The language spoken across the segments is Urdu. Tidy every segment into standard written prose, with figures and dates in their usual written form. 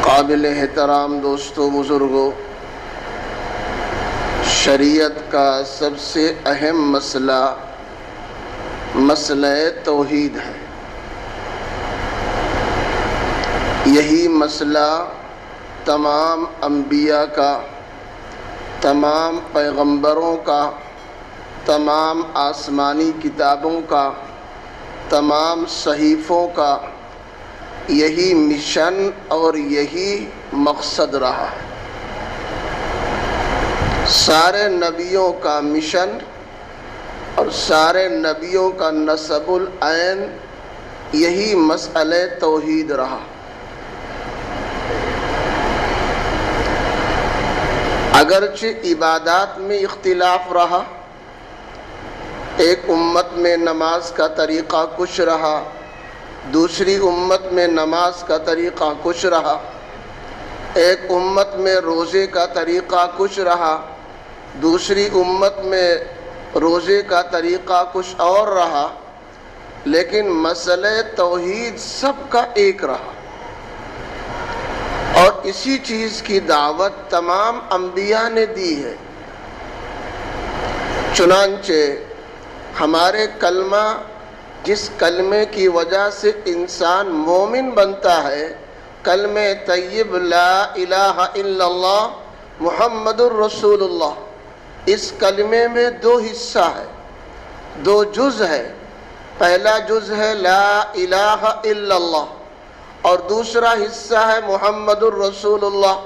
قابل احترام دوستو بزرگوں، شریعت کا سب سے اہم مسئلہ توحید ہے۔ یہی مسئلہ تمام انبیاء کا، تمام پیغمبروں کا، تمام آسمانی کتابوں کا، تمام صحیفوں کا یہی مشن اور یہی مقصد رہا ہے۔ سارے نبیوں کا مشن اور سارے نبیوں کا نسب العین یہی مسئلہ توحید رہا۔ اگرچہ عبادات میں اختلاف رہا، ایک امت میں نماز کا طریقہ کچھ رہا، دوسری امت میں نماز کا طریقہ کچھ رہا، ایک امت میں روزے کا طریقہ کچھ رہا، دوسری امت میں روزے کا طریقہ کچھ اور رہا، لیکن مسئلہ توحید سب کا ایک رہا، اور اسی چیز کی دعوت تمام انبیاء نے دی ہے۔ چنانچہ ہمارے کلمہ، جس کلمے کی وجہ سے انسان مومن بنتا ہے، کلمہ طیب لا الہ الا اللہ محمد الرسول اللہ، اس کلمے میں دو حصہ ہے، دو جز ہے۔ پہلا جز ہے لا الہ الا اللہ اور دوسرا حصہ ہے محمد الرسول اللہ۔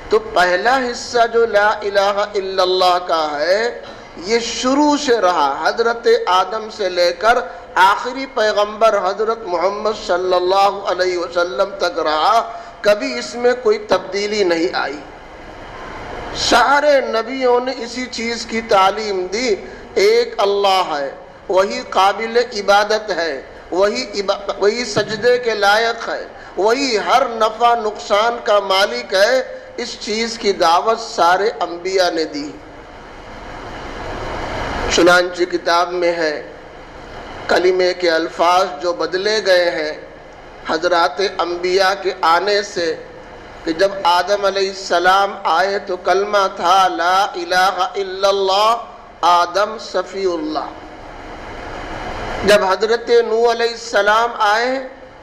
تو پہلا حصہ جو لا الہ الا اللہ کا ہے، یہ شروع سے رہا، حضرت آدم سے لے کر آخری پیغمبر حضرت محمد صلی اللہ علیہ وسلم تک رہا، کبھی اس میں کوئی تبدیلی نہیں آئی۔ سارے نبیوں نے اسی چیز کی تعلیم دی، ایک اللہ ہے، وہی قابل عبادت ہے، وہی سجدے کے لائق ہے، وہی ہر نفع نقصان کا مالک ہے۔ اس چیز کی دعوت سارے انبیاء نے دی۔ چنانچہ کتاب میں ہے، کلمے کے الفاظ جو بدلے گئے ہیں حضرات انبیاء کے آنے سے، کہ جب آدم علیہ السلام آئے تو کلمہ تھا لا الہ الا اللہ آدم صفی اللہ۔ جب حضرت نوح علیہ السلام آئے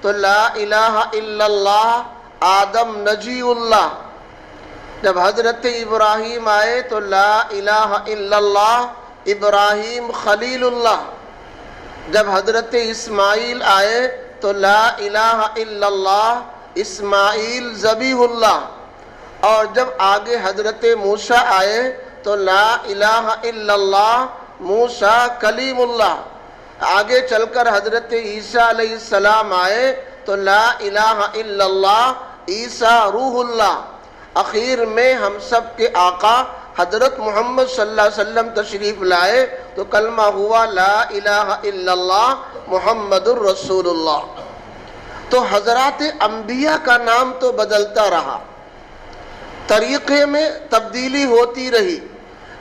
تو لا الہ الا اللہ آدم نجی اللہ۔ جب حضرت ابراہیم آئے تو لا الہ الا اللہ ابراہیم خلیل اللہ۔ جب حضرت اسماعیل آئے تو لا الہ الا اللہ اسماعیل ذبیح اللہ۔ اور جب آگے حضرت موسیٰ آئے تو لا الہ الا اللہ موسیٰ کلیم اللہ۔ آگے چل کر حضرت عیسیٰ علیہ السلام آئے تو لا الہ الا اللہ عیسیٰ روح اللہ۔ اخیر میں ہم سب کے آقا حضرت محمد صلی اللہ علیہ وسلم تشریف لائے تو کلمہ ہوا لا الہ الا اللہ محمد الرسول اللہ۔ تو حضرات انبیاء کا نام تو بدلتا رہا، طریقے میں تبدیلی ہوتی رہی،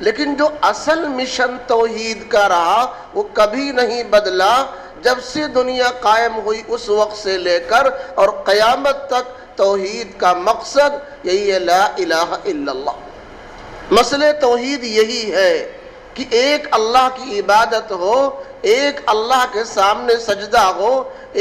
لیکن جو اصل مشن توحید کا رہا وہ کبھی نہیں بدلا۔ جب سے دنیا قائم ہوئی اس وقت سے لے کر اور قیامت تک توحید کا مقصد یہی ہے، لا الہ الا اللہ۔ مسئلہ توحید یہی ہے کہ ایک اللہ کی عبادت ہو، ایک اللہ کے سامنے سجدہ ہو،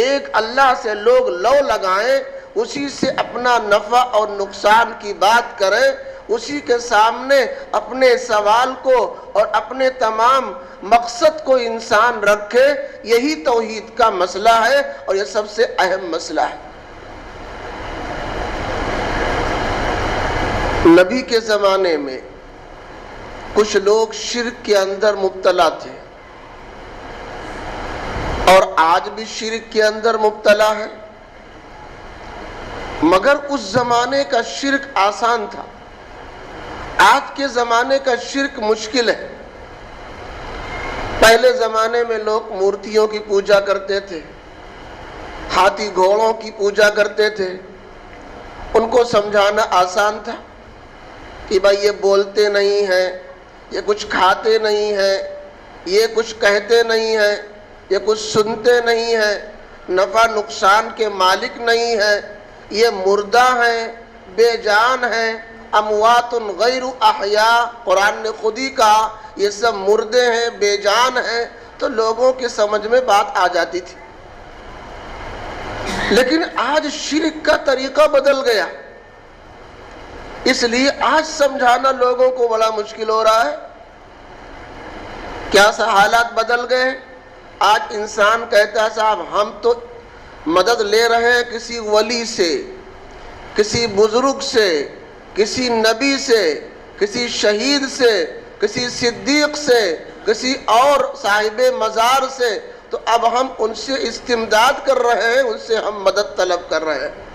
ایک اللہ سے لوگ لو لگائیں، اسی سے اپنا نفع اور نقصان کی بات کریں، اسی کے سامنے اپنے سوال کو اور اپنے تمام مقصد کو انسان رکھے۔ یہی توحید کا مسئلہ ہے اور یہ سب سے اہم مسئلہ ہے۔ نبی کے زمانے میں کچھ لوگ شرک کے اندر مبتلا تھے، اور آج بھی شرک کے اندر مبتلا ہے، مگر اس زمانے کا شرک آسان تھا، آج کے زمانے کا شرک مشکل ہے۔ پہلے زمانے میں لوگ مورتیوں کی پوجا کرتے تھے، ہاتھی گھوڑوں کی پوجا کرتے تھے، ان کو سمجھانا آسان تھا کہ بھائی یہ بولتے نہیں ہیں، یہ کچھ کھاتے نہیں ہیں، یہ کچھ کہتے نہیں ہیں، یہ کچھ سنتے نہیں ہیں، نفع نقصان کے مالک نہیں ہیں، یہ مردہ ہیں، بے جان ہیں، اموات غیر احیاء، قرآن نے خود ہی کہا یہ سب مردے ہیں، بے جان ہیں، تو لوگوں کے سمجھ میں بات آ جاتی تھی۔ لیکن آج شرک کا طریقہ بدل گیا، اس لیے آج سمجھانا لوگوں کو بڑا مشکل ہو رہا ہے۔ کیا سا حالات بدل گئے؟ آج انسان کہتا ہے صاحب ہم تو مدد لے رہے ہیں کسی ولی سے، کسی بزرگ سے، کسی نبی سے، کسی شہید سے، کسی صدیق سے، کسی اور صاحب مزار سے، تو اب ہم ان سے استمداد کر رہے ہیں، ان سے ہم مدد طلب کر رہے ہیں۔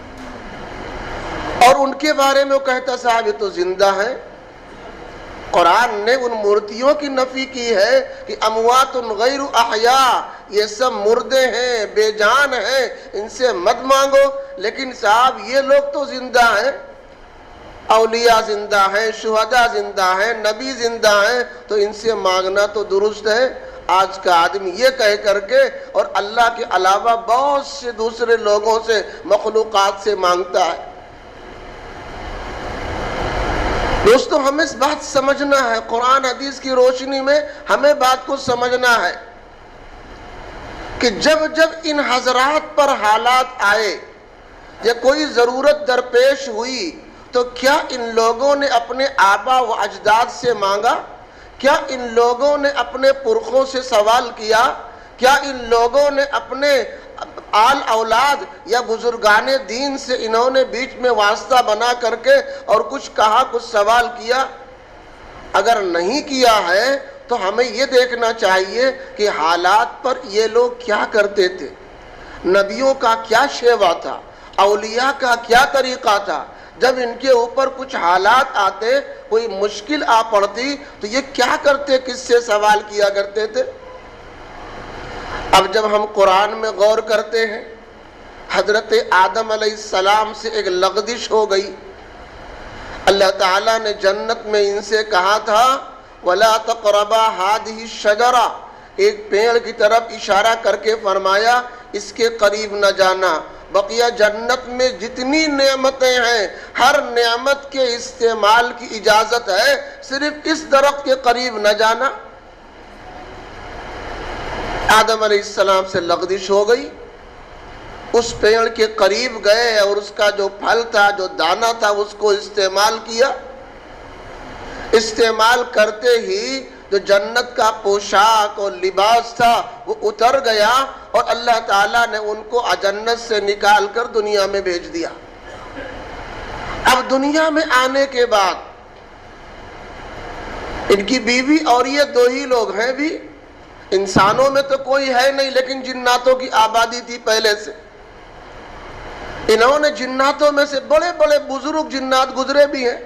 اور ان کے بارے میں وہ کہتا صاحب یہ تو زندہ ہے۔ قرآن نے ان مورتیوں کی نفی کی ہے کہ اموات غیر احیاء، یہ سب مردے ہیں، بے جان ہیں، ان سے مت مانگو۔ لیکن صاحب یہ لوگ تو زندہ ہیں، اولیاء زندہ ہیں، شہداء زندہ ہیں، نبی زندہ ہیں، تو ان سے مانگنا تو درست ہے۔ آج کا آدمی یہ کہہ کر کے اور اللہ کے علاوہ بہت سے دوسرے لوگوں سے، مخلوقات سے مانگتا ہے۔ دوستو ہمیں اس بات سمجھنا ہے، قرآن حدیث کی روشنی میں ہمیں بات کو سمجھنا ہے کہ جب جب ان حضرات پر حالات آئے یا کوئی ضرورت درپیش ہوئی تو کیا ان لوگوں نے اپنے آبا و اجداد سے مانگا؟ کیا ان لوگوں نے اپنے پرخوں سے سوال کیا؟ کیا ان لوگوں نے اپنے آل اولاد یا بزرگان دین سے انہوں نے بیچ میں واسطہ بنا کر کے اور کچھ کہا، کچھ سوال کیا؟ اگر نہیں کیا ہے تو ہمیں یہ دیکھنا چاہیے کہ حالات پر یہ لوگ کیا کرتے تھے، نبیوں کا کیا شیوا تھا، اولیاء کا کیا طریقہ تھا۔ جب ان کے اوپر کچھ حالات آتے، کوئی مشکل آ پڑتی، تو یہ کیا کرتے، کس سے سوال کیا کرتے تھے؟ اب جب ہم قرآن میں غور کرتے ہیں، حضرت آدم علیہ السلام سے ایک لغزش ہو گئی۔ اللہ تعالیٰ نے جنت میں ان سے کہا تھا وَلَا تَقْرَبَا هَٰذِهِ الشَّجَرَةَ، ایک پیڑ کی طرف اشارہ کر کے فرمایا اس کے قریب نہ جانا۔ بقیہ جنت میں جتنی نعمتیں ہیں، ہر نعمت کے استعمال کی اجازت ہے، صرف اس درخت کے قریب نہ جانا۔ آدم علیہ السلام سے لغزش ہو گئی، اس پیڑ کے قریب گئے اور اس کا جو پھل تھا، جو دانہ تھا، اس کو استعمال کیا۔ استعمال کرتے ہی جو جنت کا پوشاک اور لباس تھا وہ اتر گیا، اور اللہ تعالیٰ نے ان کو جنت سے نکال کر دنیا میں بھیج دیا۔ اب دنیا میں آنے کے بعد ان کی بیوی اور یہ دو ہی لوگ ہیں بھی، انسانوں میں تو کوئی ہے نہیں، لیکن جناتوں کی آبادی تھی پہلے سے۔ انہوں نے جناتوں میں سے بڑے بڑے بزرگ جنات گزرے بھی ہیں،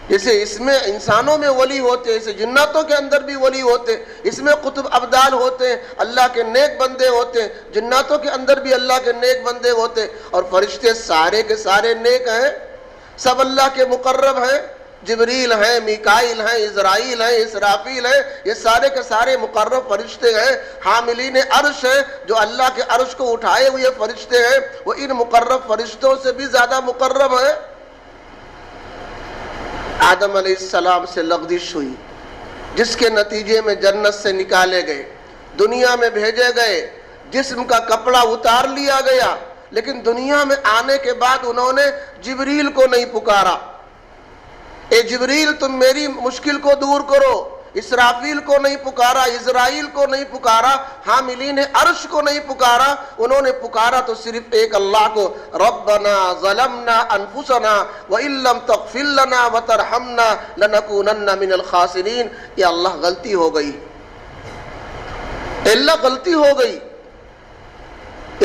جیسے اس میں انسانوں میں ولی ہوتے ہیں، اسے جناتوں کے اندر بھی ولی ہوتے، اس میں قطب ابدال ہوتے ہیں، اللہ کے نیک بندے ہوتے ہیں، جناتوں کے اندر بھی اللہ کے نیک بندے ہوتے، اور فرشتے سارے کے سارے نیک ہیں، سب اللہ کے مقرب ہیں، جبریل ہیں، میکائیل ہیں، اسرائیل ہیں، اسرافیل ہیں، یہ سارے کے سارے مقرب فرشتے ہیں، حاملین عرش ہیں، جو اللہ کے عرش کو اٹھائے ہوئے فرشتے ہیں، وہ ان مقرب فرشتوں سے بھی زیادہ مقرب ہیں۔ آدم علیہ السلام سے لغزش ہوئی، جس کے نتیجے میں جنت سے نکالے گئے، دنیا میں بھیجے گئے، جسم کا کپڑا اتار لیا گیا، لیکن دنیا میں آنے کے بعد انہوں نے جبریل کو نہیں پکارا، اے جبریل تم میری مشکل کو دور کرو، اسرافیل کو نہیں پکارا، اسرائیل کو نہیں پکارا، حاملین عرش کو نہیں پکارا، انہوں نے پکارا تو صرف ایک اللہ کو، ربنا ظلمنا انفسنا وان لم تغفر لنا وترحمنا لنکونن من الخاسرین۔ یا اللہ غلطی ہو گئی، اللہ غلطی ہو گئی،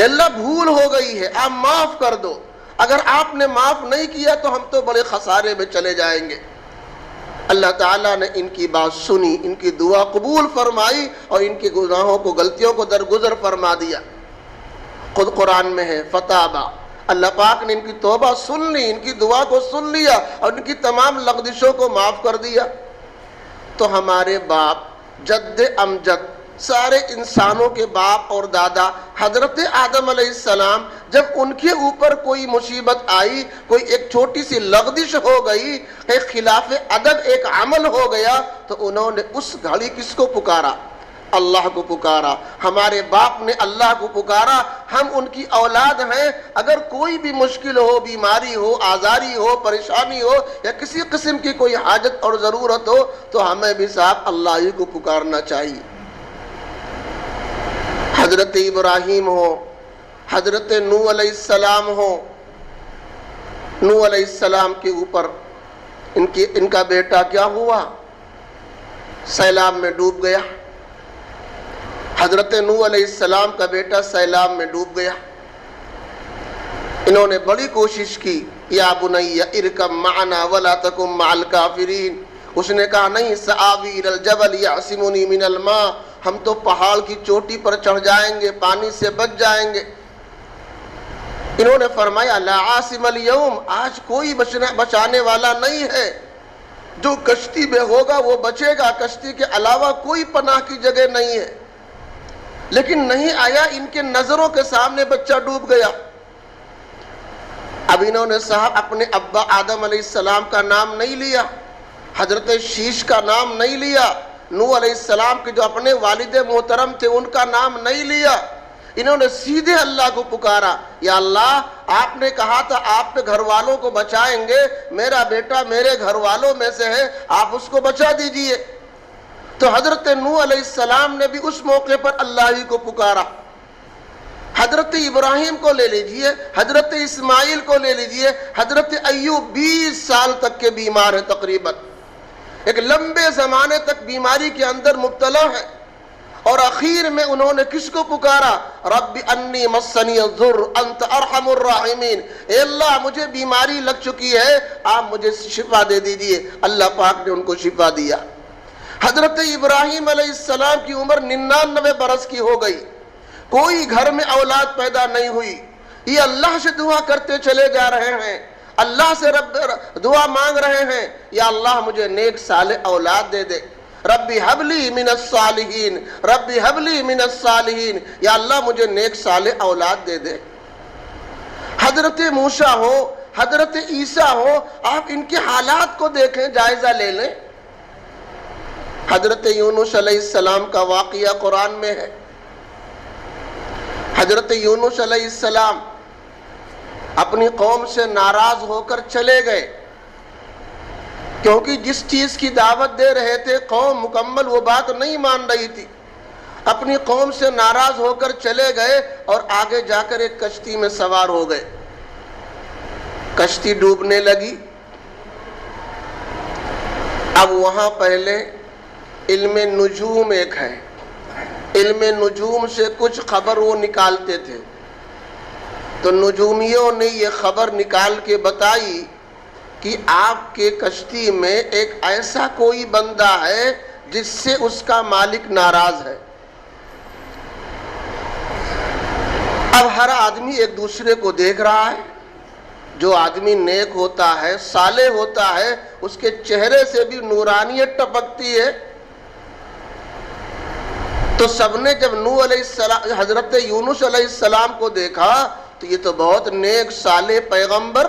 اللہ بھول ہو گئی ہے، آپ معاف کر دو، اگر آپ نے معاف نہیں کیا تو ہم تو بڑے خسارے میں چلے جائیں گے۔ اللہ تعالیٰ نے ان کی بات سنی، ان کی دعا قبول فرمائی اور ان کے گناہوں کو، غلطیوں کو درگزر فرما دیا۔ خود قرآن میں ہے فتابا، اللہ پاک نے ان کی توبہ سن لی، ان کی دعا کو سن لیا اور ان کی تمام لغزشوں کو معاف کر دیا۔ تو ہمارے باپ جد امجد سارے انسانوں کے باپ اور دادا حضرت آدم علیہ السلام جب ان کے اوپر کوئی مصیبت آئی، کوئی ایک چھوٹی سی لغزش ہو گئی، ایک خلاف ادب ایک عمل ہو گیا، تو انہوں نے اس گھڑی کس کو پکارا؟ اللہ کو پکارا۔ ہمارے باپ نے اللہ کو پکارا، ہم ان کی اولاد ہیں، اگر کوئی بھی مشکل ہو، بیماری ہو، آزاری ہو، پریشانی ہو، یا کسی قسم کی کوئی حاجت اور ضرورت ہو، تو ہمیں بھی صاحب اللہ ہی کو پکارنا چاہیے۔ حضرت ابراہیم ہو، حضرت نوح علیہ السلام ہو، نوح علیہ السلام کے اوپر ان کا بیٹا کیا ہوا؟ سیلاب میں ڈوب گیا۔ حضرت نوح علیہ السلام کا بیٹا سیلاب میں ڈوب گیا۔ انہوں نے بڑی کوشش کی، یا بنی ارکب معنا ولا تکن مع الکافرین۔ اس نے کہا نہیں، سآوی الی الجبل یعصمنی من الماء، ہم تو پہاڑ کی چوٹی پر چڑھ جائیں گے، پانی سے بچ جائیں گے۔ انہوں نے فرمایا لا عاصم اليوم، آج کوئی بچانے والا نہیں ہے، جو کشتی میں ہوگا وہ بچے گا، کشتی کے علاوہ کوئی پناہ کی جگہ نہیں ہے۔ لیکن نہیں آیا، ان کے نظروں کے سامنے بچہ ڈوب گیا۔ اب انہوں نے صاحب اپنے ابا آدم علیہ السلام کا نام نہیں لیا، حضرت شیش کا نام نہیں لیا، نوح علیہ السلام کے جو اپنے والد محترم تھے ان کا نام نہیں لیا۔ انہوں نے سیدھے اللہ کو پکارا، یا اللہ آپ نے کہا تھا آپ کے گھر والوں کو بچائیں گے، میرا بیٹا میرے گھر والوں میں سے ہے، آپ اس کو بچا دیجئے۔ تو حضرت نوح علیہ السلام نے بھی اس موقع پر اللہ ہی کو پکارا۔ حضرت ابراہیم کو لے لیجئے، حضرت اسماعیل کو لے لیجئے، حضرت ایوب 20 سال تک کے بیمار ہیں، تقریباً ایک لمبے زمانے تک بیماری کے اندر مبتلا ہے، اور آخر میں انہوں نے کس کو پکارا؟ رب انی مسنی الضر انت ارحم الراحمین، اے اللہ مجھے بیماری لگ چکی ہے، آپ مجھے شفا دے دیجئے۔ اللہ پاک نے ان کو شفا دیا۔ حضرت ابراہیم علیہ السلام کی عمر 99 برس کی ہو گئی، کوئی گھر میں اولاد پیدا نہیں ہوئی، یہ اللہ سے دعا کرتے چلے جا رہے ہیں، اللہ سے رب دعا مانگ رہے ہیں، یا اللہ مجھے نیک صالح اولاد دے دے، ربی حبلی من الصالحین، ربی حبلی من الصالحین، یا اللہ مجھے نیک صالح اولاد دے دے۔ حضرت موسیٰ ہو، حضرت عیسیٰ ہو، آپ ان کے حالات کو دیکھیں، جائزہ لے لیں۔ حضرت یونس علیہ السلام کا واقعہ قرآن میں ہے۔ حضرت یونس علیہ السلام اپنی قوم سے ناراض ہو کر چلے گئے، کیونکہ جس چیز کی دعوت دے رہے تھے قوم مکمل وہ بات نہیں مان رہی تھی۔ اپنی قوم سے ناراض ہو کر چلے گئے اور آگے جا کر ایک کشتی میں سوار ہو گئے۔ کشتی ڈوبنے لگی۔ اب وہاں پہلے علم نجوم ایک ہے، علم نجوم سے کچھ خبر وہ نکالتے تھے، تو نجومیوں نے یہ خبر نکال کے بتائی کہ آپ کے کشتی میں ایک ایسا کوئی بندہ ہے جس سے اس کا مالک ناراض ہے۔ اب ہر آدمی ایک دوسرے کو دیکھ رہا ہے، جو آدمی نیک ہوتا ہے، صالح ہوتا ہے، اس کے چہرے سے بھی نورانیت ٹپکتی ہے۔ تو سب نے جب نوح علیہ السلام حضرت یونس علیہ السلام کو دیکھا تو یہ تو بہت نیک صالح پیغمبر،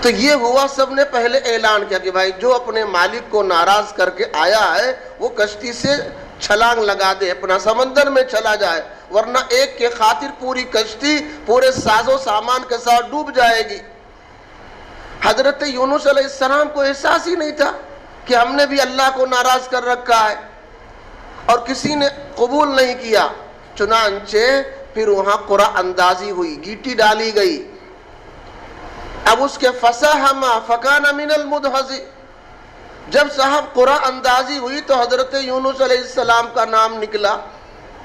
تو یہ ہوا، سب نے پہلے اعلان کیا کہ بھائی جو اپنے مالک کو ناراض کر کے آیا ہے وہ کشتی سے چھلانگ لگا دے، اپنا سمندر میں چلا جائے، ورنہ ایک کے خاطر پوری کشتی پورے ساز و سامان کے ساتھ ڈوب جائے گی۔ حضرت یونس علیہ السلام کو احساس ہی نہیں تھا کہ ہم نے بھی اللہ کو ناراض کر رکھا ہے، اور کسی نے قبول نہیں کیا۔ چنانچہ پھر وہاں قرعہ اندازی ہوئی، گیٹی ڈالی گئی۔ اب اس کے فساہم فکان من المدحض، جب صاحب قرعہ اندازی ہوئی تو حضرت یونس علیہ السلام کا نام نکلا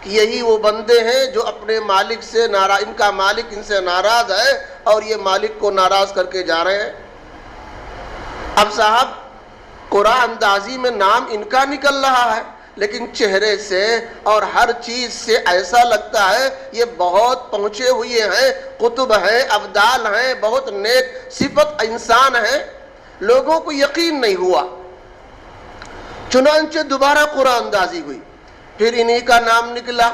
کہ یہی وہ بندے ہیں جو اپنے مالک سے ناراض، ان کا مالک ان سے ناراض ہے اور یہ مالک کو ناراض کر کے جا رہے ہیں۔ اب صاحب قرعہ اندازی میں نام ان کا نکل رہا ہے، لیکن چہرے سے اور ہر چیز سے ایسا لگتا ہے یہ بہت پہنچے ہوئے ہیں، قطب ہیں، ابدال ہیں، بہت نیک صفت انسان ہیں۔ لوگوں کو یقین نہیں ہوا۔ چنانچہ دوبارہ قرآن اندازی ہوئی، پھر انہی کا نام نکلا،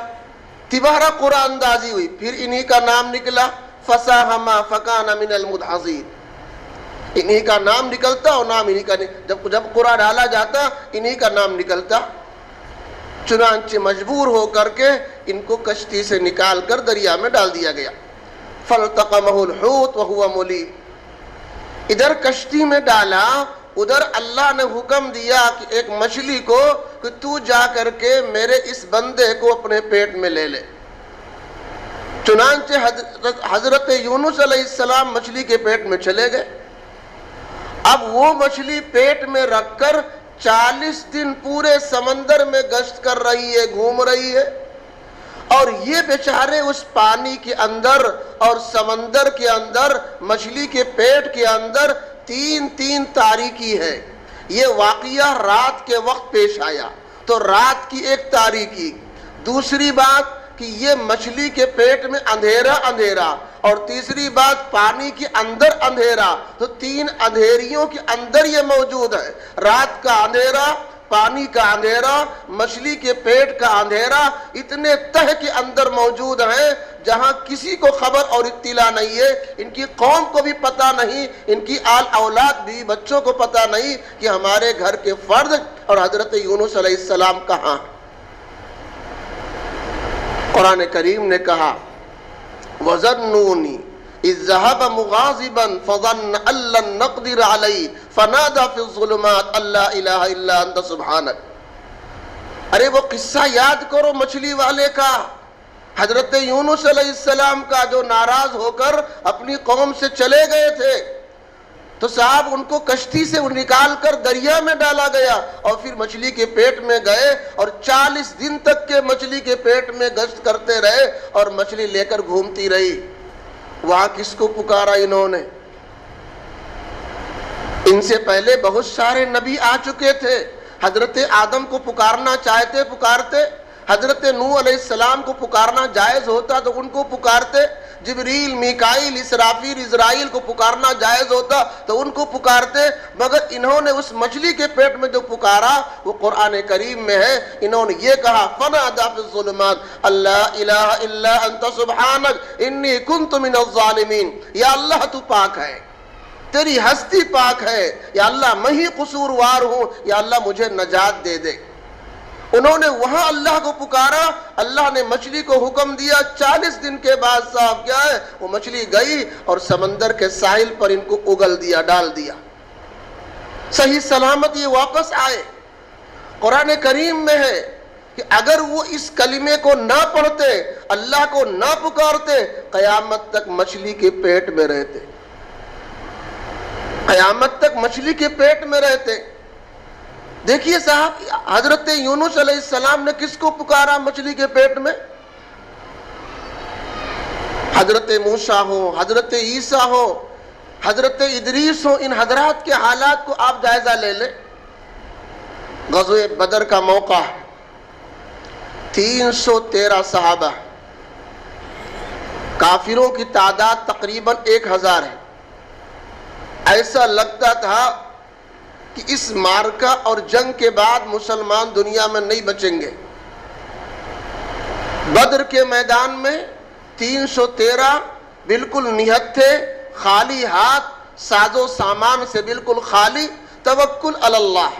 دوبارہ قرآن اندازی ہوئی، پھر انہی کا نام نکلا، فساہما فکان من المدحضین، انہی کا نام نکلتا اور نام انہی کا جب قرآن ڈالا جاتا انہی کا نام نکلتا۔ چنانچہ مجبور ہو کر کے ان کو کشتی سے نکال کر دریا میں ڈال دیا گیا۔ فالتقمہ الحوت وہو ملیم، ادھر کشتی میں ڈالا، ادھر اللہ نے حکم دیا کہ ایک مچھلی کو کہ تو جا کر کے میرے اس بندے کو اپنے پیٹ میں لے لے۔ چنانچہ حضرت یونس علیہ السلام مچھلی کے پیٹ میں چلے گئے۔ اب وہ مچھلی پیٹ میں رکھ کر 40 دن پورے سمندر میں گشت کر رہی ہے، گھوم رہی ہے، اور یہ بیچارے اس پانی کے اندر اور سمندر کے اندر مچھلی کے پیٹ کے اندر تین تاریکی ہے۔ یہ واقعہ رات کے وقت پیش آیا تو رات کی ایک تاریکی، دوسری بات کہ یہ مچھلی کے پیٹ میں اندھیرا، اور تیسری بات پانی کے اندر اندھیرا، تو 3 اندھیریوں کے اندر یہ موجود ہے۔ رات کا اندھیرا، پانی کا اندھیرا، مچھلی کے پیٹ کا اندھیرا، اتنے تہ کے اندر موجود ہیں جہاں کسی کو خبر اور اطلاع نہیں ہے، ان کی قوم کو بھی پتہ نہیں، ان کی آل اولاد بھی بچوں کو پتہ نہیں کہ ہمارے گھر کے فرد اور حضرت یونس علیہ السلام کہاں۔ قرآن کریم نے کہا وَظَنُّونِي إِذْ ذَهَبَ مُغَاضِبًا فَظَنَّ أَن لَّن نَّقْدِرَ عَلَيْهِ فَنَادَىٰ فِي الظُّلُمَاتِ أَن لَّا إِلَٰهَ إِلَّا أَنتَ سُبْحَانَكَ۔ ارے وہ قصہ یاد کرو مچھلی والے کا، حضرت یونس علیہ السلام کا، جو ناراض ہو کر اپنی قوم سے چلے گئے تھے، تو صاحب ان کو کشتی سے نکال کر دریا میں ڈالا گیا، اور پھر مچھلی کے پیٹ میں گئے اور 40 دن تک کے مچھلی کے پیٹ میں گشت کرتے رہے اور مچھلی لے کر گھومتی رہی۔ وہاں کس کو پکارا انہوں نے؟ ان سے پہلے بہت سارے نبی آ چکے تھے، حضرت آدم کو پکارنا چاہتے پکارتے، حضرت نوح علیہ السلام کو پکارنا جائز ہوتا تو ان کو پکارتے، جبریل، میکائیل، اسرافیل، اسرائیل کو پکارنا جائز ہوتا تو ان کو پکارتے، مگر انہوں نے اس مچھلی کے پیٹ میں جو پکارا وہ قرآن کریم میں ہے۔ انہوں نے یہ کہا فَنَادَىٰ فِي الظُّلُمَاتِ أَن لَّا إِلَٰهَ إِلَّا أَنتَ سُبْحَانَكَ إِنِّي كُنتُ مِنَ الظَّالِمِينَ۔ یا اللہ تو پاک ہے، تیری ہستی پاک ہے، یا اللہ میں ہی قصوروار ہوں، یا اللہ مجھے نجات دے دے۔ انہوں نے وہاں اللہ کو پکارا، اللہ نے مچھلی کو حکم دیا، 40 دن کے بعد صاحب کیا ہے وہ مچھلی گئی اور سمندر کے ساحل پر ان کو اگل دیا، ڈال دیا، صحیح سلامت یہ واپس آئے۔ قرآن کریم میں ہے کہ اگر وہ اس کلمے کو نہ پڑھتے، اللہ کو نہ پکارتے، قیامت تک مچھلی کے پیٹ میں رہتے، قیامت تک مچھلی کے پیٹ میں رہتے۔ دیکھیے صاحب حضرت یونس علیہ السلام نے کس کو پکارا مچھلی کے پیٹ میں؟ حضرت موسیٰ ہو، حضرت عیسیٰ ہو، حضرت ادریس ہو، ان حضرات کے حالات کو آپ جائزہ لے لیں۔ غزوہ بدر کا موقع ہے، 313 صحابہ، کافروں کی تعداد تقریباً 1000 ہے۔ ایسا لگتا تھا کہ اس معرکہ اور جنگ کے بعد مسلمان دنیا میں نہیں بچیں گے۔ بدر کے میدان میں 313 بالکل نہتھے، خالی ہاتھ، ساز و سامان سے بالکل خالی، توکل علی اللہ،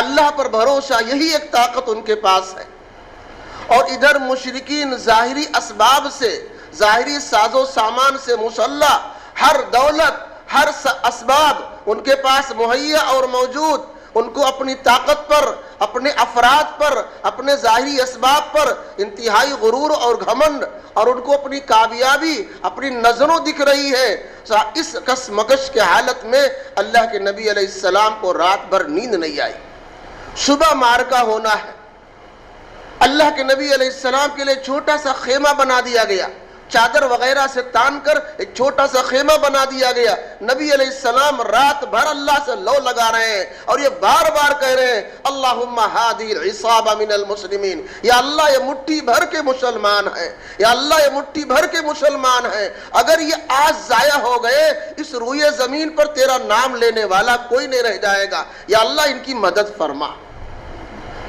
اللہ پر بھروسہ، یہی ایک طاقت ان کے پاس ہے۔ اور ادھر مشرکین ظاہری اسباب سے، ظاہری ساز و سامان سے مسلح، ہر دولت، ہر اسباب ان کے پاس مہیا اور موجود، ان کو اپنی طاقت پر، اپنے افراد پر، اپنے ظاہری اسباب پر انتہائی غرور اور گھمنڈ، اور ان کو اپنی کامیابی اپنی نظروں دکھ رہی ہے۔ اس کشمکش کے حالت میں اللہ کے نبی علیہ السلام کو رات بھر نیند نہیں آئی۔ صبح معرکہ ہونا ہے، اللہ کے نبی علیہ السلام کے لیے چھوٹا سا خیمہ بنا دیا گیا، چادر وغیرہ سے تان کر ایک چھوٹا سا خیمہ بنا دیا گیا. نبی علیہ السلام رات بھر اللہ سے لو لگا رہے ہیں اور یہ بار بار کہہ رہے ہیں اللہم ہادی العصابہ من المسلمین، یا اللہ یہ مٹھی بھر کے مسلمان ہیں، یا اللہ یہ مٹھی بھر کے مسلمان ہیں، اگر یہ آج ضائع ہو گئے اس روئے زمین پر تیرا نام لینے والا کوئی نہیں رہ جائے گا، یا اللہ ان کی مدد فرما.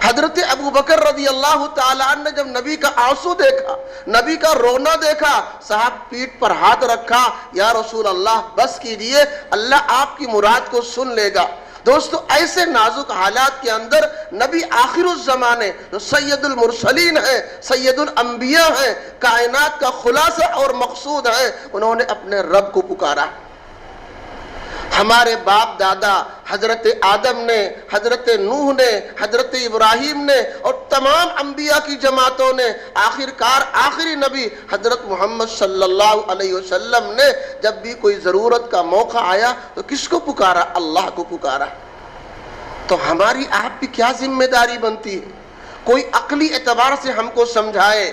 حضرت ابو بکر رضی اللہ تعالیٰ عنہ نے جب نبی کا آنسو دیکھا، نبی کا رونا دیکھا، صاحب پیٹھ پر ہاتھ رکھا، یا رسول اللہ بس کیجئے، اللہ آپ کی مراد کو سن لے گا. دوستو ایسے نازک حالات کے اندر نبی آخر الزمانے جو سید المرسلین ہیں، سید الانبیاء ہیں، کائنات کا خلاصہ اور مقصود ہیں، انہوں نے اپنے رب کو پکارا. ہمارے باپ دادا حضرت آدم نے، حضرت نوح نے، حضرت ابراہیم نے اور تمام انبیاء کی جماعتوں نے، آخرکار آخری نبی حضرت محمد صلی اللہ علیہ وسلم نے جب بھی کوئی ضرورت کا موقع آیا تو کس کو پکارا؟ اللہ کو پکارا. تو ہماری آپ کی کیا ذمہ داری بنتی ہے؟ کوئی عقلی اعتبار سے ہم کو سمجھائے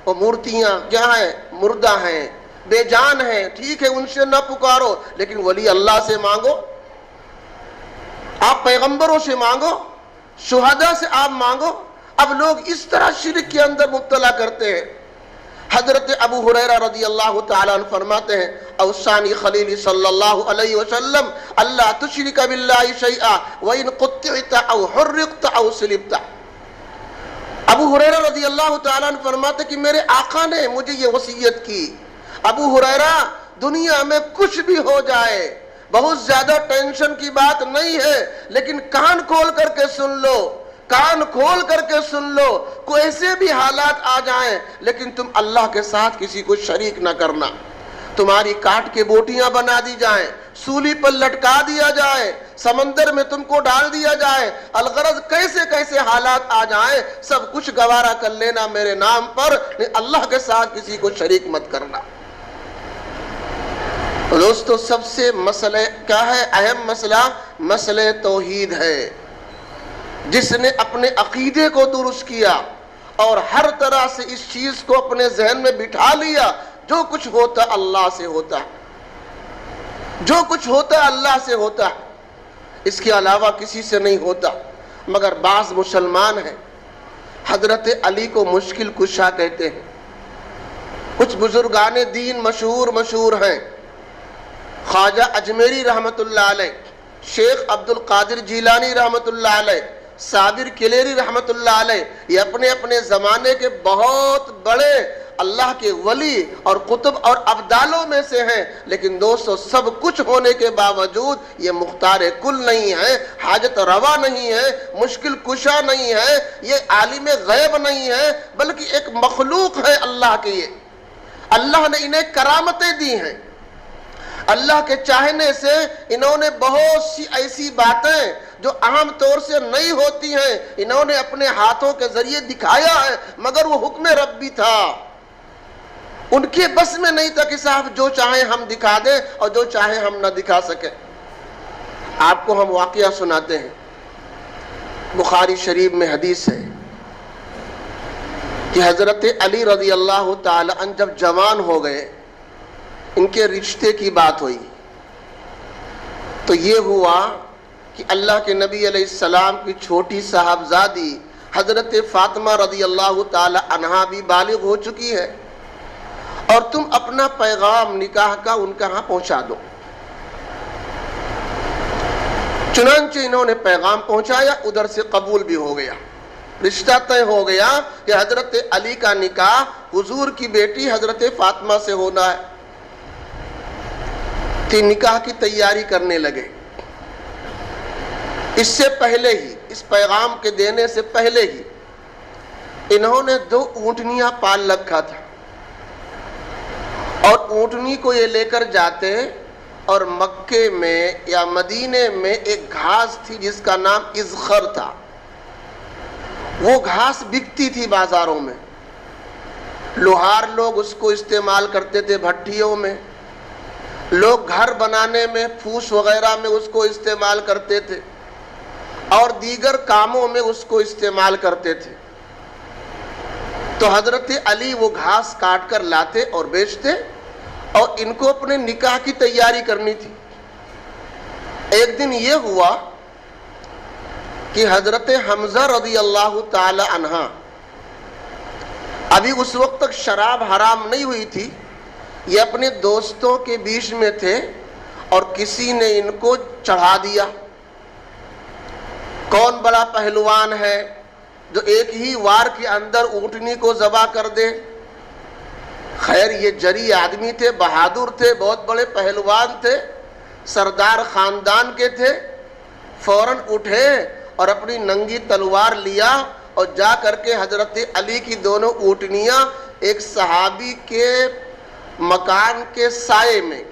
وہ مورتیاں کیا ہیں؟ مردہ ہیں، بے جان ہیں، ٹھیک ہے ان سے نہ پکارو، لیکن ولی اللہ سے مانگو، آپ پیغمبروں سے مانگو، شہداء سے آپ مانگو. اب لوگ اس طرح شرک کے اندر مبتلا کرتے ہیں. حضرت ابو ہریرہ رضی اللہ تعالیٰ عنہ فرماتے ہیں اوصانی خلیلی صلی اللہ علیہ وسلم اللہ تشرک باللہ شیئا وَإِن قُطِّعْتَ أَوْ حُرِّقْتَ أَوْ سِلِبْتَ. ابو ہریرہ رضی اللہ تعالیٰ عنہ فرماتے کہ میرے آقا نے مجھے یہ وصیت کی، ابو ہریرہ دنیا میں کچھ بھی ہو جائے، بہت زیادہ ٹینشن کی بات نہیں ہے، لیکن کان کھول کر کے سن لو، کان کھول کر کے سن لو، کوئی ایسے بھی حالات آ جائیں لیکن تم اللہ کے ساتھ کسی کو شریک نہ کرنا. تمہاری کاٹ کے بوٹیاں بنا دی جائیں، سولی پر لٹکا دیا جائے، سمندر میں تم کو ڈال دیا جائے، الغرض کیسے کیسے حالات آ جائیں سب کچھ گوارا کر لینا میرے نام پر، اللہ کے ساتھ کسی کو شریک مت کرنا. دوستو سب سے مسئلہ کیا ہے؟ اہم مسئلہ مسئلہ توحید ہے. جس نے اپنے عقیدے کو درست کیا اور ہر طرح سے اس چیز کو اپنے ذہن میں بٹھا لیا جو کچھ ہوتا اللہ سے ہوتا ہے، جو کچھ ہوتا اللہ سے ہوتا ہے، اس کے علاوہ کسی سے نہیں ہوتا. مگر بعض مسلمان ہیں حضرت علی کو مشکل کشا کہتے ہیں. کچھ بزرگان دین مشہور ہیں، خواجہ اجمیری رحمت اللہ علیہ، شیخ عبد القادر جیلانی رحمت اللہ علیہ، صابر کلیری رحمت اللہ علیہ، یہ اپنے اپنے زمانے کے بہت بڑے اللہ کے ولی اور قطب اور ابدالوں میں سے ہیں. لیکن دوستو سب کچھ ہونے کے باوجود یہ مختار کل نہیں ہے، حاجت روا نہیں ہے، مشکل کشا نہیں ہے، یہ عالم غیب نہیں ہے، بلکہ ایک مخلوق ہے اللہ کے. یہ اللہ نے انہیں کرامتیں دی ہیں، اللہ کے چاہنے سے انہوں نے بہت سی ایسی باتیں جو عام طور سے نہیں ہوتی ہیں انہوں نے اپنے ہاتھوں کے ذریعے دکھایا ہے، مگر وہ حکم ربی تھا، ان کے بس میں نہیں تھا کہ صاحب جو چاہیں ہم دکھا دیں اور جو چاہیں ہم نہ دکھا سکیں. آپ کو ہم واقعہ سناتے ہیں. بخاری شریف میں حدیث ہے کہ حضرت علی رضی اللہ تعالی عنہ جب جوان ہو گئے، ان کے رشتے کی بات ہوئی تو یہ ہوا کہ اللہ کے نبی علیہ السلام کی چھوٹی صاحبزادی حضرت فاطمہ رضی اللہ تعالی عنہا بھی بالغ ہو چکی ہے اور تم اپنا پیغام نکاح کا ان کے ہاں پہنچا دو. چنانچہ انہوں نے پیغام پہنچایا، ادھر سے قبول بھی ہو گیا، رشتہ طے ہو گیا کہ حضرت علی کا نکاح حضور کی بیٹی حضرت فاطمہ سے ہونا ہے. کہ نکاح کی تیاری کرنے لگے. اس سے پہلے ہی، اس پیغام کے دینے سے پہلے ہی انہوں نے 2 اونٹنیاں پال رکھا تھا اور اونٹنی کو یہ لے کر جاتے اور مکے میں یا مدینے میں ایک گھاس تھی جس کا نام اذخر تھا، وہ گھاس بکتی تھی بازاروں میں، لوہار لوگ اس کو استعمال کرتے تھے، بھٹیوں میں لوگ گھر بنانے میں پھوس وغیرہ میں اس کو استعمال کرتے تھے اور دیگر کاموں میں اس کو استعمال کرتے تھے. تو حضرت علی وہ گھاس کاٹ کر لاتے اور بیچتے، اور ان کو اپنے نکاح کی تیاری کرنی تھی۔ ایک دن یہ ہوا کہ حضرت حمزہ رضی اللہ تعالی عنہ، ابھی اس وقت تک شراب حرام نہیں ہوئی تھی، یہ اپنے دوستوں کے بیچ میں تھے اور کسی نے ان کو چڑھا دیا۔ کون بڑا پہلوان ہے جو ایک ہی وار کے اندر اونٹنی کو ذبح کر دے؟ خیر یہ جری آدمی تھے، بہادر تھے، بہت بڑے پہلوان تھے، سردار خاندان کے تھے۔ فوراً اٹھے اور اپنی ننگی تلوار لیا اور جا کر کے حضرت علی کی دونوں اونٹنیاں ایک صحابی کے مکان کے سائے میں،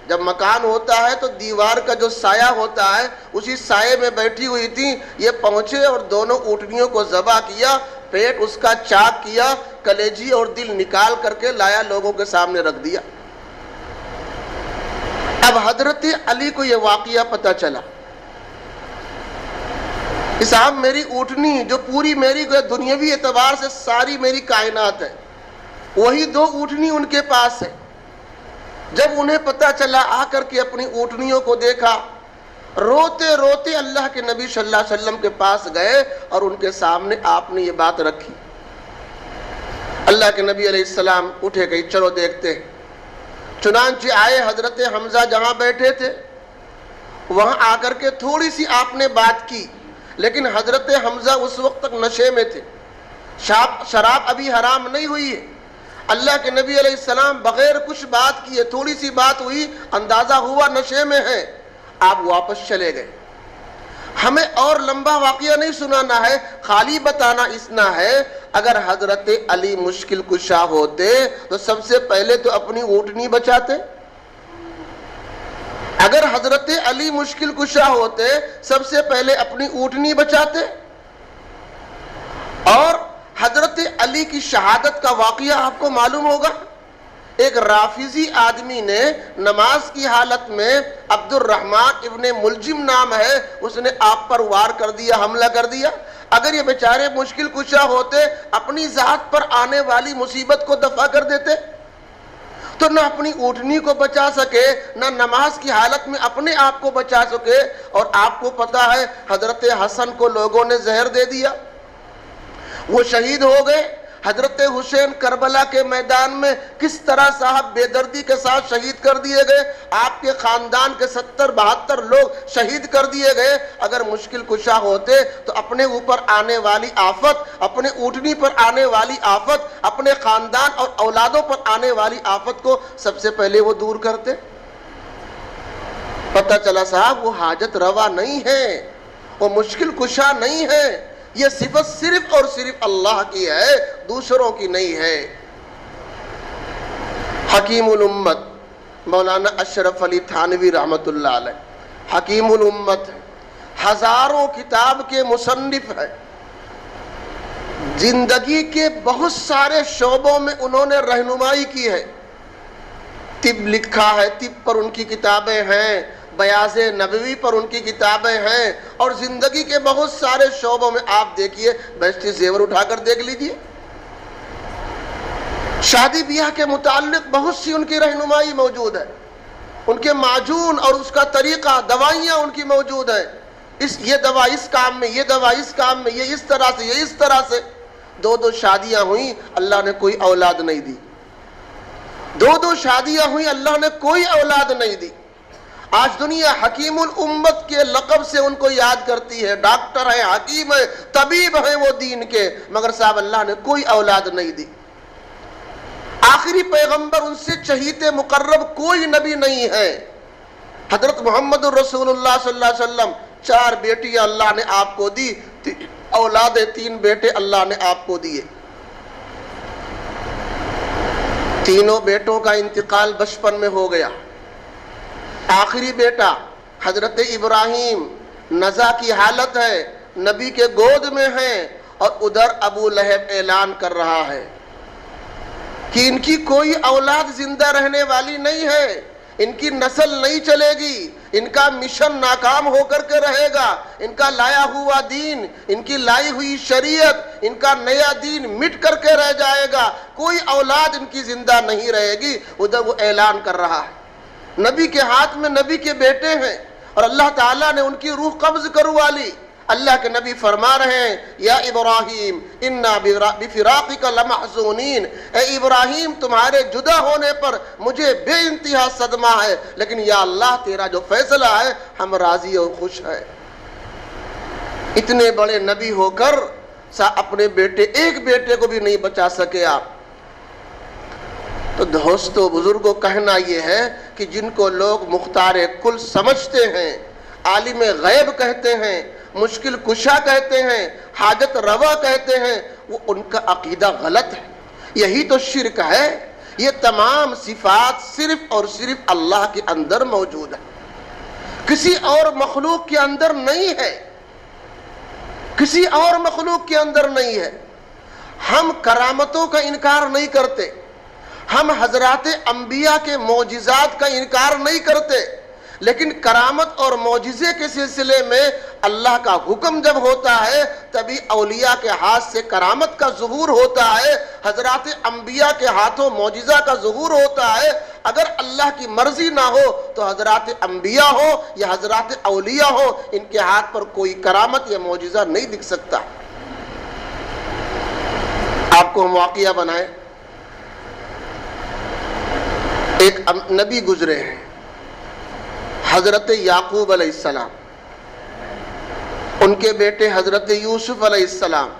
جب مکان ہوتا ہے تو دیوار کا جو سایہ ہوتا ہے اسی سائے میں بیٹھی ہوئی تھی، یہ پہنچے اور دونوں اونٹنیوں کو ذبح کیا، پیٹ اس کا چاک کیا، کلیجی اور دل نکال کر کے لایا، لوگوں کے سامنے رکھ دیا۔ اب حضرت علی کو یہ واقعہ پتہ چلا کہ صاحب میری اونٹنی جو پوری میری دنیاوی اعتبار سے ساری میری کائنات ہے، وہی دو اونٹنی ان کے پاس ہے۔ جب انہیں پتہ چلا، آ کر کے اپنی اونٹنیوں کو دیکھا، روتے روتے اللہ کے نبی صلی اللہ علیہ وسلم کے پاس گئے اور ان کے سامنے آپ نے یہ بات رکھی۔ اللہ کے نبی علیہ السلام اٹھے گئے، چلو دیکھتے ہیں۔ چنانچہ آئے، حضرت حمزہ جہاں بیٹھے تھے وہاں آ کر کے تھوڑی سی آپ نے بات کی، لیکن حضرت حمزہ اس وقت تک نشے میں تھے، شراب ابھی حرام نہیں ہوئی ہے۔ اللہ کے نبی علیہ السلام بغیر کچھ بات کیے، تھوڑی سی بات ہوئی، اندازہ ہوا نشے میں ہے، آپ واپس چلے گئے۔ ہمیں اور لمبا واقعہ نہیں سنانا ہے، خالی بتانا اتنا ہے، اگر حضرت علی مشکل کشا ہوتے تو سب سے پہلے تو اپنی اونٹنی بچاتے۔ اگر حضرت علی مشکل کشا ہوتے سب سے پہلے اپنی اونٹنی بچاتے۔ اور حضرت علی کی شہادت کا واقعہ آپ کو معلوم ہوگا، ایک رافضی آدمی نے نماز کی حالت میں، عبد الرحمن ابن ملجم نام ہے، اس نے آپ پر وار کر دیا، حملہ کر دیا۔ اگر یہ بیچارے مشکل کشا ہوتے اپنی ذات پر آنے والی مصیبت کو دفع کر دیتے، تو نہ اپنی اونٹنی کو بچا سکے، نہ نماز کی حالت میں اپنے آپ کو بچا سکے۔ اور آپ کو پتا ہے حضرت حسن کو لوگوں نے زہر دے دیا، وہ شہید ہو گئے۔ حضرت حسین کربلا کے میدان میں کس طرح صاحب بے دردی کے ساتھ شہید کر دیے گئے، آپ کے خاندان کے 70-72 لوگ شہید کر دیے گئے۔ اگر مشکل کشا ہوتے تو اپنے اوپر آنے والی آفت، اپنے اونٹنی پر آنے والی آفت، اپنے خاندان اور اولادوں پر آنے والی آفت کو سب سے پہلے وہ دور کرتے۔ پتہ چلا صاحب وہ حاجت روا نہیں ہے، وہ مشکل کشا نہیں ہے، یہ صفت صرف اور صرف اللہ کی ہے، دوسروں کی نہیں ہے۔ حکیم الامت مولانا اشرف علی تھانوی رحمت اللہ علیہ حکیم الامت، ہزاروں کتاب کے مصنف ہے، زندگی کے بہت سارے شعبوں میں انہوں نے رہنمائی کی ہے۔ طب لکھا ہے، طب پر ان کی کتابیں ہیں، بیاض نبوی پر ان کی کتابیں ہیں، اور زندگی کے بہت سارے شعبوں میں آپ دیکھیے، بہشتی زیور اٹھا کر دیکھ لیجئے، شادی بیاہ کے متعلق بہت سی ان کی رہنمائی موجود ہے، ان کے معجون اور اس کا طریقہ، دوائیاں ان کی موجود ہیں، یہ دوا اس کام میں، یہ دوا اس کام میں، یہ اس طرح سے، یہ اس طرح سے۔ 2 شادیاں ہوئیں، اللہ نے کوئی اولاد نہیں دی۔ 2 شادیاں ہوئیں، اللہ نے کوئی اولاد نہیں دی۔ آج دنیا حکیم الامت کے لقب سے ان کو یاد کرتی ہے، ڈاکٹر ہے، حکیم ہے، طبیب ہیں وہ دین کے، مگر صاحب اللہ نے کوئی اولاد نہیں دی۔ آخری پیغمبر، ان سے چہیتے مقرب کوئی نبی نہیں ہے۔ حضرت محمد الرسول اللہ صلی اللہ علیہ وسلم، 4 بیٹیاں اللہ نے آپ کو دی، اولاد 3 بیٹے اللہ نے آپ کو دیے۔ تینوں بیٹوں کا انتقال بچپن میں ہو گیا۔ آخری بیٹا حضرت ابراہیم نزا کی حالت ہے، نبی کے گود میں ہیں، اور ادھر ابو لہب اعلان کر رہا ہے کہ ان کی کوئی اولاد زندہ رہنے والی نہیں ہے۔ ان کی نسل نہیں چلے گی، ان کا مشن ناکام ہو کر کے رہے گا، ان کا لایا ہوا دین، ان کی لائی ہوئی شریعت، ان کا نیا دین مٹ کر کے رہ جائے گا، کوئی اولاد ان کی زندہ نہیں رہے گی۔ ادھر وہ اعلان کر رہا ہے، نبی کے ہاتھ میں نبی کے بیٹے ہیں اور اللہ تعالیٰ نے ان کی روح قبض کروا لی۔ اللہ کے نبی فرما رہے ہیں یا ابراہیم انا بفراقک لمحزونین، اے ابراہیم تمہارے جدا ہونے پر مجھے بے انتہا صدمہ ہے، لیکن یا اللہ تیرا جو فیصلہ ہے ہم راضی اور خوش ہیں۔ اتنے بڑے نبی ہو کر اپنے بیٹے، ایک بیٹے کو بھی نہیں بچا سکے آپ۔ تو دوستو بزرگوں کہنا یہ ہے کہ جن کو لوگ مختار کل سمجھتے ہیں، عالم غیب کہتے ہیں، مشکل کشا کہتے ہیں، حاجت روا کہتے ہیں، وہ ان کا عقیدہ غلط ہے۔ یہی تو شرک ہے۔ یہ تمام صفات صرف اور صرف اللہ کے اندر موجود ہے، کسی اور مخلوق کے اندر نہیں ہے، کسی اور مخلوق کے اندر نہیں ہے۔ ہم کرامتوں کا انکار نہیں کرتے، ہم حضرات انبیاء کے معجزات کا انکار نہیں کرتے، لیکن کرامت اور معجزے کے سلسلے میں اللہ کا حکم جب ہوتا ہے تبھی اولیاء کے ہاتھ سے کرامت کا ظہور ہوتا ہے، حضرات انبیاء کے ہاتھوں معجزہ کا ظہور ہوتا ہے۔ اگر اللہ کی مرضی نہ ہو تو حضرات انبیاء ہو یا حضرات اولیاء ہو، ان کے ہاتھ پر کوئی کرامت یا معجزہ نہیں دکھ سکتا۔ آپ کو ہم واقعہ بنائیں، ایک نبی گزرے ہیں حضرت یعقوب علیہ السلام، ان کے بیٹے حضرت یوسف علیہ السلام،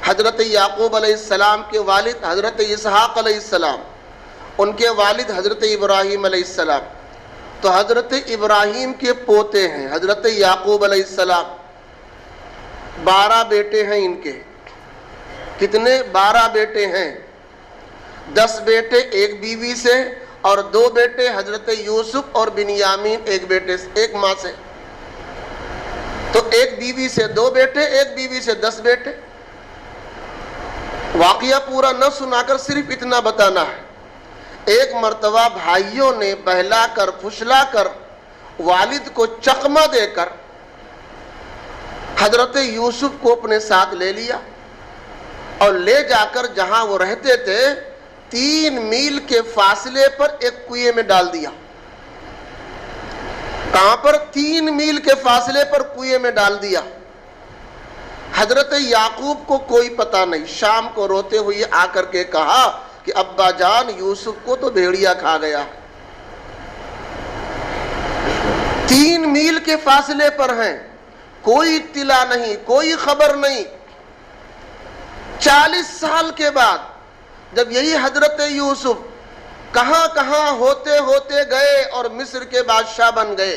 حضرت یعقوب علیہ السلام کے والد حضرت اسحاق علیہ السلام، ان کے والد حضرت ابراہیم علیہ السلام۔ تو حضرت ابراہیم کے پوتے ہیں حضرت یعقوب علیہ السلام، 12 بیٹے ہیں ان کے۔ کتنے؟ 12 بیٹے ہیں، 10 بیٹے ایک بیوی سے اور 2 بیٹے حضرت یوسف اور بنیامین ایک بیٹے سے، ایک ماں سے۔ تو ایک بیوی سے 2 بیٹے، ایک بیوی سے 10 بیٹے۔ واقعہ پورا نہ سنا کر صرف اتنا بتانا ہے، ایک مرتبہ بھائیوں نے بہلا کر پھسلا کر والد کو چکمہ دے کر حضرت یوسف کو اپنے ساتھ لے لیا اور لے جا کر جہاں وہ رہتے تھے 3 میل کے فاصلے پر ایک کنویں میں ڈال دیا۔ کہاں پر؟ 3 میل کے فاصلے پر کنویں میں ڈال دیا۔ حضرت یعقوب کو کوئی پتہ نہیں، شام کو روتے ہوئے آ کر کے کہا کہ ابا جان یوسف کو تو بھیڑیا کھا گیا۔ 3 میل کے فاصلے پر ہیں، کوئی اطلاع نہیں، کوئی خبر نہیں۔ 40 سال کے بعد جب یہی حضرت یوسف کہاں کہاں ہوتے ہوتے گئے اور مصر کے بادشاہ بن گئے،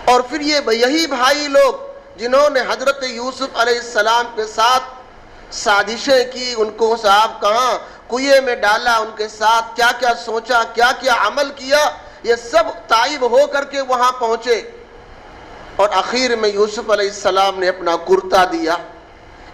اور پھر یہی بھائی لوگ جنہوں نے حضرت یوسف علیہ السلام کے ساتھ سازشیں کی، ان کو صاحب کہاں کنویں میں ڈالا، ان کے ساتھ کیا کیا سوچا، کیا کیا عمل کیا، یہ سب تائب ہو کر کے وہاں پہنچے۔ اور آخر میں یوسف علیہ السلام نے اپنا کرتا دیا،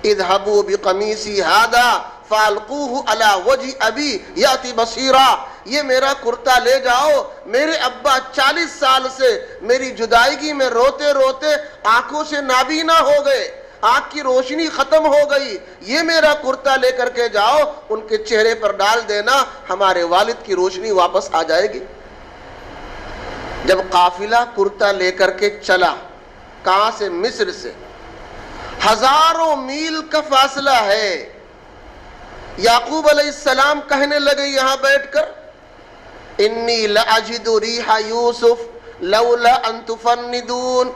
اذهبوا بقمیصی ھذا فالقوہ علی وجہ ابی یاتی بصیرا، یہ میرا کرتا لے جاؤ، میرے ابا 40 سال سے میری جدائیگی میں روتے روتے آنکھوں سے نابینا ہو گئے، آنکھ کی روشنی ختم ہو گئی، یہ میرا کرتا لے کر کے جاؤ، ان کے چہرے پر ڈال دینا، ہمارے والد کی روشنی واپس آ جائے گی۔ جب قافلہ کرتا لے کر کے چلا، کہاں سے؟ مصر سے، ہزاروں میل کا فاصلہ ہے۔ یعقوب علیہ السلام کہنے لگے یہاں بیٹھ کر، انی لاجد ریح یوسف لولا ان تفندون،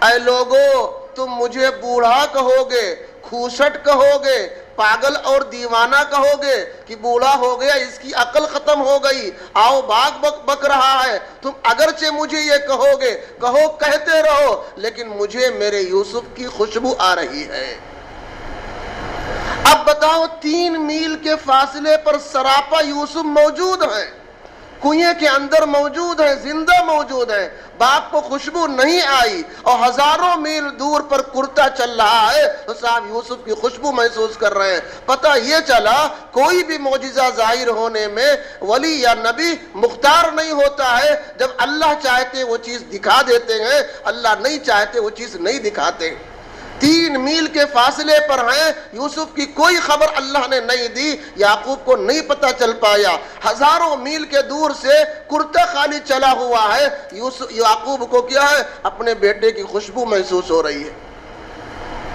اے لوگو تم مجھے بوڑھا کہو گے، کھوسٹ کہو گے، پاگل اور دیوانہ کہو گے کہ بوڑھا ہو گیا، اس کی عقل ختم ہو گئی، آؤ باغ بک رہا ہے، تم اگرچہ مجھے یہ کہو گے، کہو، کہتے رہو، لیکن مجھے میرے یوسف کی خوشبو آ رہی ہے۔ اب بتاؤ 3 میل کے فاصلے پر سراپا یوسف موجود ہیں، کنویں کے اندر موجود ہیں، زندہ موجود ہیں، باپ کو خوشبو نہیں آئی اور ہزاروں میل دور پر کرتا چل رہا ہے تو صاحب یوسف کی خوشبو محسوس کر رہے ہیں۔ پتہ یہ چلا کوئی بھی معجزہ ظاہر ہونے میں ولی یا نبی مختار نہیں ہوتا ہے، جب اللہ چاہتے وہ چیز دکھا دیتے ہیں، اللہ نہیں چاہتے وہ چیز نہیں دکھاتے۔ 3 میل کے فاصلے پر ہیں، یوسف کی کوئی خبر اللہ نے نہیں دی، یعقوب کو نہیں پتہ چل پایا، ہزاروں میل کے دور سے کرتا خالی چلا ہوا ہے، یعقوب کو کیا ہے؟ اپنے بیٹے کی خوشبو محسوس ہو رہی ہے۔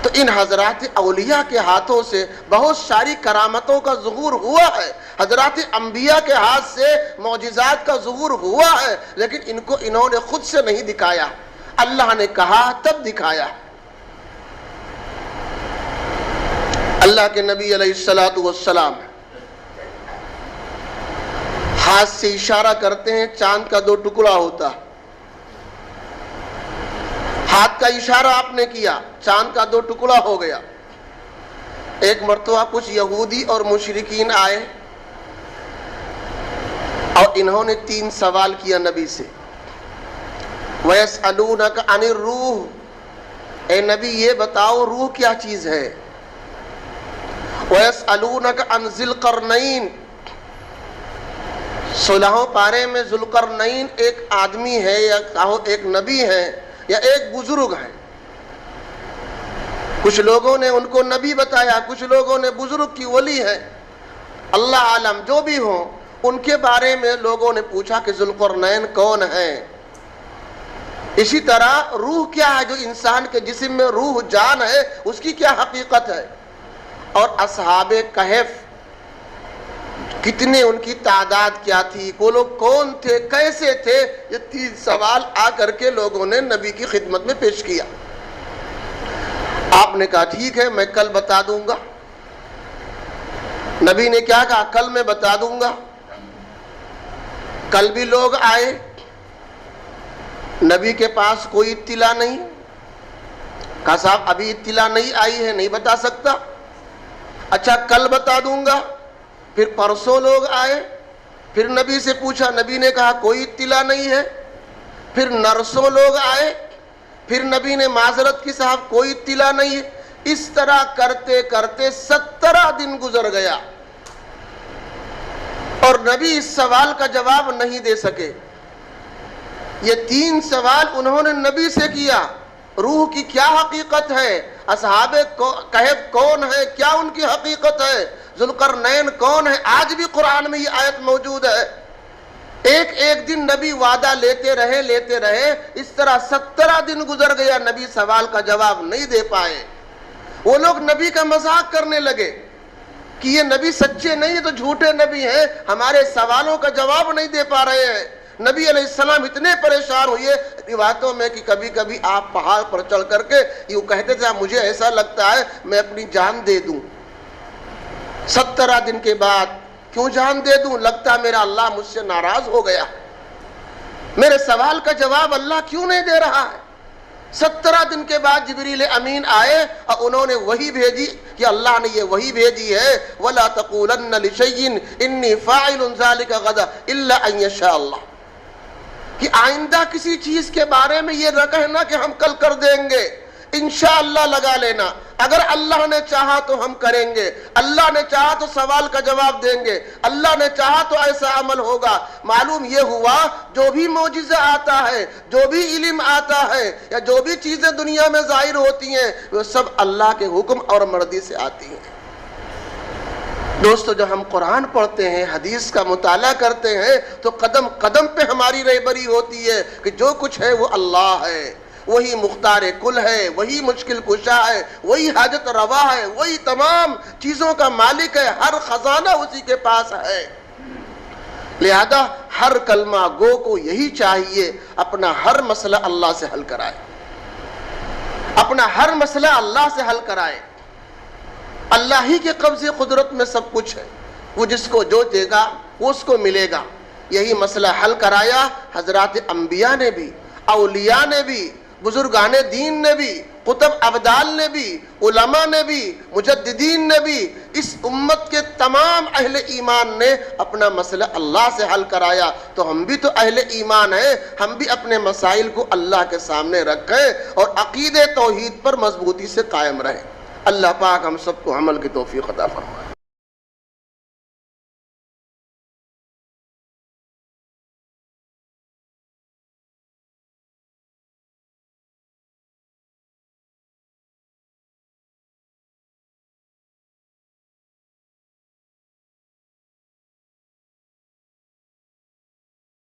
تو ان حضرات اولیاء کے ہاتھوں سے بہت ساری کرامتوں کا ظہور ہوا ہے، حضرات انبیاء کے ہاتھ سے معجزات کا ظہور ہوا ہے، لیکن ان کو انہوں نے خود سے نہیں دکھایا، اللہ نے کہا تب دکھایا۔ اللہ کے نبی علیہ السلام ہاتھ سے اشارہ کرتے ہیں، چاند کا 2 ٹکڑا ہوتا، ہاتھ کا اشارہ آپ نے کیا، چاند کا 2 ٹکڑا ہو گیا۔ ایک مرتبہ کچھ یہودی اور مشرکین آئے اور انہوں نے 3 سوال کیا نبی سے۔ وَيَسْأَلُونَكَ عَنِ الرُّوحِ، اے نبی یہ بتاؤ روح کیا چیز ہے۔ وَيَسْأَلُونَكَ عَنْ ذِي الْقَرْنَيْنِ، 16 پارے میں ذوالقرنین ایک آدمی ہے یا کہو ایک نبی ہے یا ایک بزرگ ہے۔ کچھ لوگوں نے ان کو نبی بتایا، کچھ لوگوں نے بزرگ کی ولی ہے، اللہ عالم جو بھی ہوں، ان کے بارے میں لوگوں نے پوچھا کہ ذوالقرنین کون ہے۔ اسی طرح روح کیا ہے، جو انسان کے جسم میں روح جان ہے اس کی کیا حقیقت ہے، اور اصحاب کہف کتنے، ان کی تعداد کیا تھی، وہ لوگ کون تھے، کیسے تھے، یہ 3 سوال آ کر کے لوگوں نے نبی کی خدمت میں پیش کیا۔ آپ نے کہا ٹھیک ہے میں کل بتا دوں گا۔ نبی نے کیا کہا؟ کل میں بتا دوں گا۔ کل بھی لوگ آئے، نبی کے پاس کوئی اطلاع نہیں، کہا صاحب ابھی اطلاع نہیں آئی ہے، نہیں بتا سکتا۔ اچھا کل بتا دوں گا۔ پھر پرسوں لوگ آئے، پھر نبی سے پوچھا، نبی نے کہا کوئی اطلاع نہیں ہے۔ پھر نرسوں لوگ آئے، پھر نبی نے معذرت کی صاحب کوئی اطلاع نہیں ہے۔ اس طرح کرتے کرتے 17 دن گزر گیا اور نبی اس سوال کا جواب نہیں دے سکے۔ یہ 3 سوال انہوں نے نبی سے کیا، روح کی کیا حقیقت ہے، اصحاب کہف کون ہے، کیا ان کی حقیقت ہے، ذوالقرنین کون ہے۔ آج بھی قرآن میں یہ آیت موجود ہے۔ ایک ایک دن نبی وعدہ لیتے رہے، اس طرح 17 دن گزر گیا، نبی سوال کا جواب نہیں دے پائے۔ وہ لوگ نبی کا مذاق کرنے لگے کہ یہ نبی سچے نہیں تو جھوٹے نبی ہیں، ہمارے سوالوں کا جواب نہیں دے پا رہے ہیں۔ نبی علیہ السلام اتنے پریشان ہوئے، روایتوں میں کہ کبھی کبھی آپ پہاڑ پر چڑھ کر کے یوں کہتے تھے مجھے ایسا لگتا ہے میں اپنی جان دے دوں۔ 17 دن کے بعد کیوں جان دے دوں، لگتا میرا اللہ مجھ سے ناراض ہو گیا، میرے سوال کا جواب اللہ کیوں نہیں دے رہا ہے۔ 17 دن کے بعد جبریل امین آئے اور انہوں نے وحی بھیجی کہ اللہ نے یہ وحی بھیجی ہے وَلَا تَقُولَنَّ لِشَيْءٍ إِنِّي فَاعِلٌ ذَلِكَ غَدًا إِلَّا أَن يَشَاءَ اللَّهُ، کہ آئندہ کسی چیز کے بارے میں یہ نہ کہنا کہ ہم کل کر دیں گے، انشاءاللہ لگا لینا، اگر اللہ نے چاہا تو ہم کریں گے، اللہ نے چاہا تو سوال کا جواب دیں گے، اللہ نے چاہا تو ایسا عمل ہوگا۔ معلوم یہ ہوا جو بھی معجزہ آتا ہے، جو بھی علم آتا ہے یا جو بھی چیزیں دنیا میں ظاہر ہوتی ہیں وہ سب اللہ کے حکم اور مرضی سے آتی ہیں۔ دوستو جب ہم قرآن پڑھتے ہیں، حدیث کا مطالعہ کرتے ہیں تو قدم قدم پہ ہماری رہبری ہوتی ہے کہ جو کچھ ہے وہ اللہ ہے، وہی مختار کل ہے، وہی مشکل کشا ہے، وہی حاجت روا ہے، وہی تمام چیزوں کا مالک ہے، ہر خزانہ اسی کے پاس ہے۔ لہذا ہر کلمہ گو کو یہی چاہیے اپنا ہر مسئلہ اللہ سے حل کرائے، اپنا ہر مسئلہ اللہ سے حل کرائے۔ اللہ ہی کے قبضے قدرت میں سب کچھ ہے، وہ جس کو جو دے گا وہ اس کو ملے گا۔ یہی مسئلہ حل کرایا حضرات انبیاء نے بھی، اولیاء نے بھی، بزرگان دین نے بھی، قطب ابدال نے بھی، علماء نے بھی، مجددین نے بھی، اس امت کے تمام اہل ایمان نے اپنا مسئلہ اللہ سے حل کرایا. تو ہم بھی تو اہل ایمان ہیں، ہم بھی اپنے مسائل کو اللہ کے سامنے رکھیں اور عقیدے توحید پر مضبوطی سے قائم رہیں. اللہ پاک ہم سب کو عمل کی توفیق عطا فرمائے.